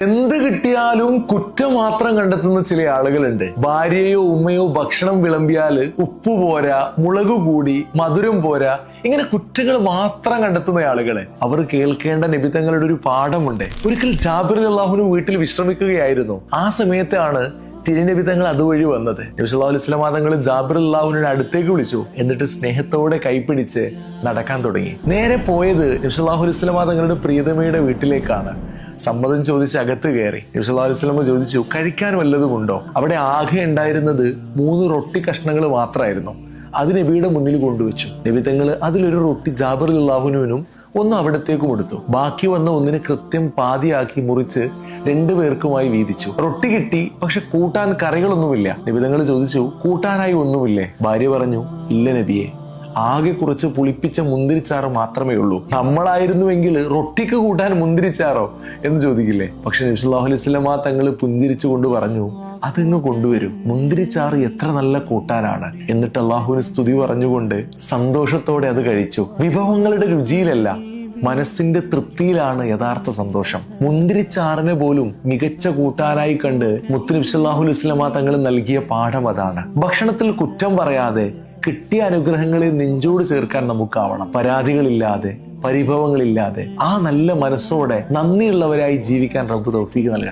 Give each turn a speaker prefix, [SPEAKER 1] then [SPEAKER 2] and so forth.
[SPEAKER 1] എന്ത് കിട്ടിയാലും കുറ്റം മാത്രം കണ്ടെത്തുന്ന ചില ആളുകളുണ്ട്. ഭാര്യയോ ഉമ്മയോ ഭക്ഷണം വിളമ്പിയാല് ഉപ്പ് പോരാ, മുളക് കൂടി, മധുരം പോരാ, ഇങ്ങനെ കുറ്റങ്ങൾ മാത്രം കണ്ടെത്തുന്ന ആളുകളെ അവർ കേൾക്കേണ്ട നബി തങ്ങളുടെ ഒരു പാഠമുണ്ട്. ഒരിക്കൽ ജാബിർ റളിയല്ലാഹു വീട്ടിൽ വിശ്രമിക്കുകയായിരുന്നു. ആ സമയത്താണ് തിരുനബി തങ്ങൾ അതുവഴി വന്നത്. നബി സല്ലല്ലാഹു അലൈഹി വസല്ലം തങ്ങൾ ജാബിർ റളിയല്ലാഹുവിനെ അടുത്തേക്ക് വിളിച്ചു. എന്നിട്ട് സ്നേഹത്തോടെ കൈപിടിച്ച് നടക്കാൻ തുടങ്ങി. നേരെ പോയത് നബി സല്ലല്ലാഹു അലൈഹി വസല്ലം തങ്ങളുടെ പ്രിയതമയുടെ വീട്ടിലേക്കാണ്. സമ്മതം ചോദിച്ച് അകത്ത് കയറി. നബി സല്ലല്ലാഹു അലൈഹി വസല്ലം ചോദിച്ചു, കഴിക്കാൻ വല്ലതുമുണ്ടോ? അവിടെ ആകെ ഉണ്ടായിരുന്നത് 3 റൊട്ടി കഷ്ണങ്ങൾ മാത്രമായിരുന്നു. അത് നബിയുടെ മുന്നിൽ കൊണ്ടുവച്ചു. നബി തങ്ങൾ അതിലൊരു റൊട്ടി ജാബിർ റളിയല്ലാഹുവിനും ഒന്ന് അവിടത്തേക്കും എടുത്തു. ബാക്കി വന്ന ഒന്നിന് കൃത്യം പാതിയാക്കി മുറിച്ച് 2 പേർക്കുമായി വീതിച്ചു. റൊട്ടി കിട്ടി, പക്ഷെ കൂട്ടാൻ കറികളൊന്നുമില്ല. നബി തങ്ങൾ ചോദിച്ചു, കൂട്ടാനായി ഒന്നുമില്ലേ? ഭാര്യ പറഞ്ഞു, ഇല്ല നബിയെ, ആകെ കുറച്ച് പുളിപ്പിച്ച മുന്തിരിച്ചാറ് മാത്രമേ ഉള്ളൂ. നമ്മളായിരുന്നുവെങ്കിൽ റൊട്ടിക്ക് കൂട്ടാൻ മുന്തിരിച്ചാറോ എന്ന് ചോദിക്കില്ലേ? പക്ഷെ നബി സല്ലല്ലാഹു അലൈഹി വസല്ലം തങ്ങൾ പുഞ്ചിരിച്ചു കൊണ്ട് പറഞ്ഞു, അതിങ്ങ് കൊണ്ടുവരും, മുന്തിരിച്ചാറ് എത്ര നല്ല കൂട്ടാനാണ്. എന്നിട്ട് അള്ളാഹുവിന് സ്തുതി പറഞ്ഞുകൊണ്ട് സന്തോഷത്തോടെ അത് കഴിച്ചു. വിഭവങ്ങളുടെ രുചിയിലല്ല, മനസ്സിന്റെ തൃപ്തിയിലാണ് യഥാർത്ഥ സന്തോഷം. മുന്തിരിച്ചാറിനെ പോലും മികച്ച കൂട്ടാനായി കണ്ട് മുത്ത് നബി സല്ലല്ലാഹു അലൈഹി വസല്ലം തങ്ങൾ നൽകിയ പാഠം അതാണ്. ഭക്ഷണത്തിൽ കുറ്റം പറയാതെ കിട്ടിയ അനുഗ്രഹങ്ങളെ നെഞ്ചോട് ചേർക്കാൻ നമുക്കാവണം. പരാതികളില്ലാതെ, പരിഭവങ്ങളില്ലാതെ, ആ നല്ല മനസ്സോടെ നന്ദിയുള്ളവരായി ജീവിക്കാൻ റബ്ബ് തൗഫീഖ് നൽകണം.